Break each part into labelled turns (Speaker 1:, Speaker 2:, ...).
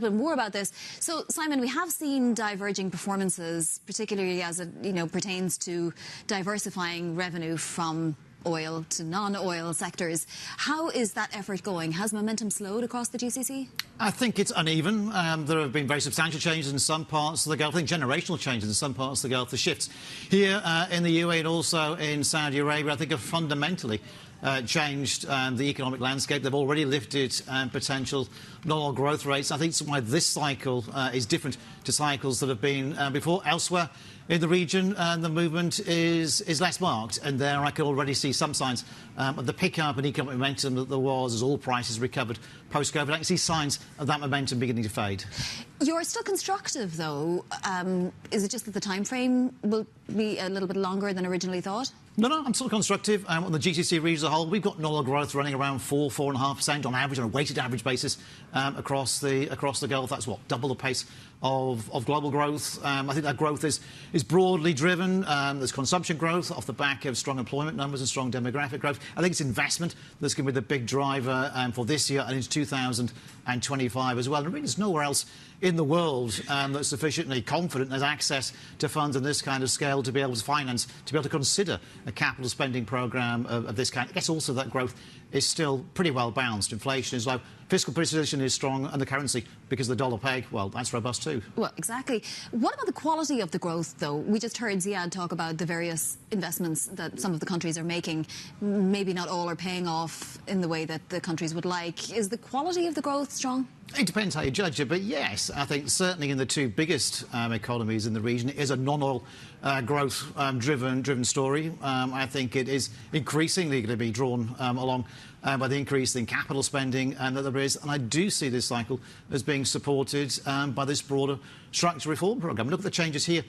Speaker 1: bit more about this. So, Simon, we have seen diverging performances, particularly as it pertains to diversifying revenue from oil to non-oil sectors. How is that effort going? Has momentum slowed across the GCC?
Speaker 2: I think it's uneven. There have been very substantial changes in some parts of the Gulf. I think generational changes in some parts of the Gulf. The shifts here in the UAE and also in Saudi Arabia, I think, have fundamentally changed the economic landscape. They've already lifted potential non-oil growth rates. I think that's why this cycle is different to cycles that have been before. Elsewhere in the region, the movement is less marked, and there I can already see some signs of the pickup in economic momentum that there was as oil prices recovered post-COVID. I can see signs of that momentum beginning to fade.
Speaker 1: You're still constructive, though. Is it just that the time frame will be a little bit longer than originally thought?
Speaker 2: No, I'm still constructive. On the GCC region as a whole, we've got non-oil growth running around 4–4.5% on average, on a weighted average basis across the Gulf. That's what, double the pace of global growth. I think that growth is broadly driven. There's consumption growth off the back of strong employment numbers and strong demographic growth. I think it's investment that's going to be the big driver for this year and into 2025 as well. And really, there's nowhere else in the world that's sufficiently confident has access to funds of this kind of scale to be able to finance, to be able to consider a capital spending programme of this kind. I guess also that growth is still pretty well balanced. Inflation is low, fiscal position is strong, and the currency, because of the dollar peg, well, that's robust too.
Speaker 1: Well, exactly. What about the quality of the growth, though? We just heard Ziad talk about the various investments that some of the countries are making. Maybe not all are paying off in the way that the countries would like. Is the quality of the growth strong?
Speaker 2: It depends how you judge it, but yes, I think certainly in the two biggest economies in the region, it is a non-oil growth driven story. I think it is increasingly going to be drawn along by the increase in capital spending that there is, and I do see this cycle as being supported by this broader structural reform programme. Look at the changes here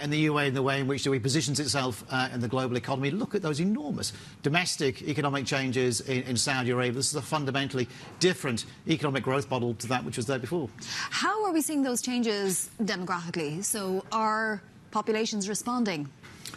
Speaker 2: in the UAE and the way in which the UAE positions itself in the global economy. Look at those enormous domestic economic changes in Saudi Arabia. This is a fundamentally different economic growth model to that which was there before.
Speaker 1: How are we seeing those changes demographically? So are populations responding?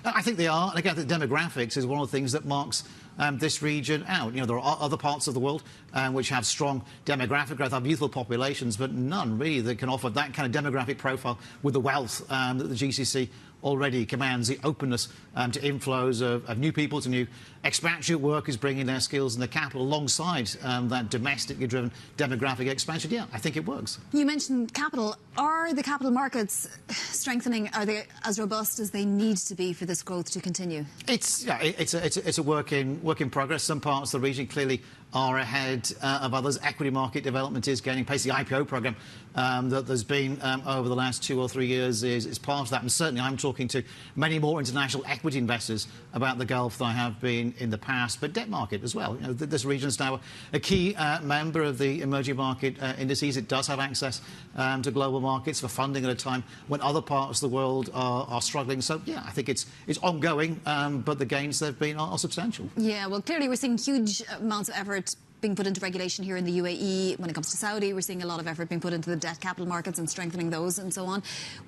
Speaker 2: I think they are. And again, the demographics is one of the things that marks this region out. You know, there are other parts of the world which have strong demographic growth, have youthful populations, but none really that can offer that kind of demographic profile with the wealth that the GCC already commands, the openness to inflows of new people, to new expatriate workers bringing their skills and their capital alongside that domestically driven demographic expansion. Yeah, I think it works.
Speaker 1: You mentioned capital. Are the capital markets strengthening? Are they as robust as they need to be for this growth to continue?
Speaker 2: It's a work in progress. Some parts of the region clearly are ahead of others. Equity market development is gaining pace. The IPO programme that there's been over the last 2 or 3 years is part of that. And certainly I'm talking to many more international equity investors about the Gulf than I have been in the past. But debt market as well. You know, this region is now a key member of the emerging market indices. It does have access to global markets for funding at a time when other parts of the world are struggling. So, yeah, I think it's ongoing, but the gains there have been are substantial.
Speaker 1: Yeah, well, clearly we're seeing huge amounts of effort being put into regulation here in the UAE. When it comes to Saudi, we're seeing a lot of effort being put into the debt capital markets and strengthening those and so on.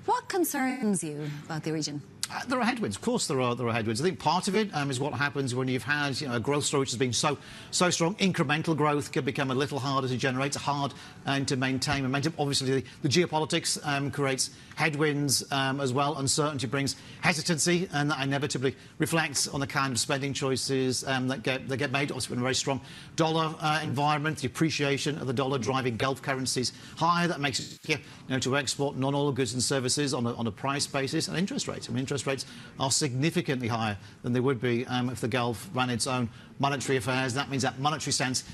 Speaker 1: What concerns you about the region?
Speaker 2: There are headwinds. Of course there are headwinds. I think part of it is what happens when you've had a growth story which has been so strong. Incremental growth can become a little harder to generate, hard to maintain momentum. Obviously, the geopolitics creates headwinds as well. Uncertainty brings hesitancy, and that inevitably reflects on the kind of spending choices that get made. Also, in a very strong dollar environment, the appreciation of the dollar driving Gulf currencies higher. That makes it easier to export non-oil goods and services on a price basis. And interest rates. I mean, interest rates are significantly higher than they would be if the Gulf ran its own monetary affairs. That means that monetary sense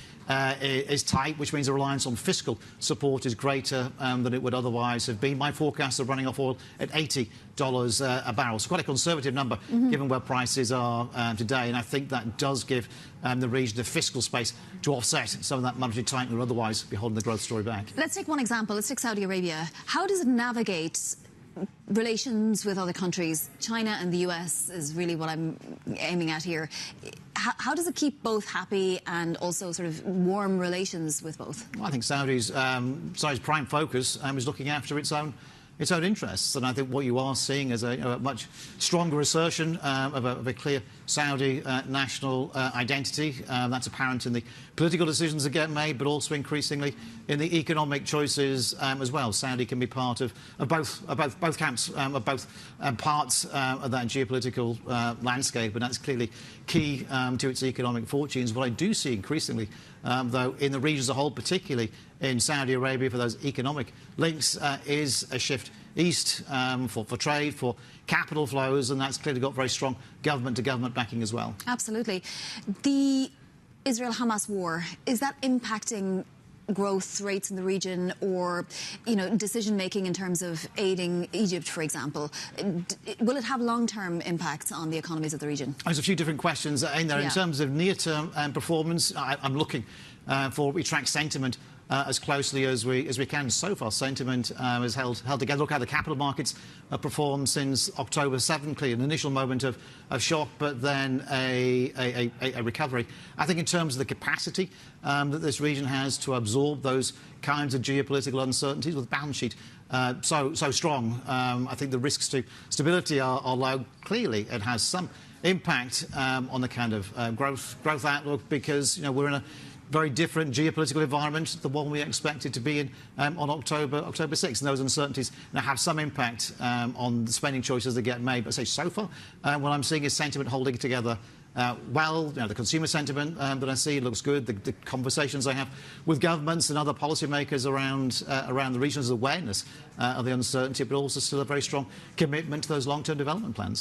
Speaker 2: is tight, which means the reliance on fiscal support is greater than it would otherwise have been. My forecasts are running off oil at $80 a barrel. So quite a conservative number given where prices are today. And I think that does give the region the fiscal space to offset some of that monetary tightening or otherwise be holding the growth story back.
Speaker 1: Let's take one example. Let's take Saudi Arabia. How does it navigate relations with other countries? China and the US is really what I'm aiming at here. How does it keep both happy and also sort of warm relations with both? Well,
Speaker 2: I think Saudi's prime focus is looking after its own interests, and I think what you are seeing is a much stronger assertion of a clear Saudi national identity. That's apparent in the political decisions that get made, but also increasingly in the economic choices as well. Saudi can be part of both camps, of both parts of that geopolitical landscape, and that's clearly key to its economic fortunes. What I do see increasingly, though, in the region as a whole, particularly in Saudi Arabia for those economic links, is a shift east for trade, for capital flows, and that's clearly got very strong government-to-government backing as well.
Speaker 1: Absolutely. The Israel-Hamas war, is that impacting growth rates in the region, or, you know, decision-making in terms of aiding Egypt, for example? Will it have long-term impacts on the economies of the region?
Speaker 2: There's a few different questions in there. In terms of near-term performance, I'm looking for we track sentiment as closely as we can. So far, sentiment has held together. Look how the capital markets have performed since October 7th. Clearly, an initial moment of shock, but then a recovery. I think in terms of the capacity that this region has to absorb those kinds of geopolitical uncertainties, with the balance sheet so strong, I think the risks to stability are low. Clearly, it has some impact on the kind of growth outlook, because, you know, we're in a very different geopolitical environment, the one we expected to be in on October 6th. And those uncertainties now have some impact on the spending choices that get made. But I say so far, what I'm seeing is sentiment holding together well. You know, the consumer sentiment that I see looks good. The conversations I have with governments and other policymakers around the region's awareness of the uncertainty, but also still a very strong commitment to those long-term development plans.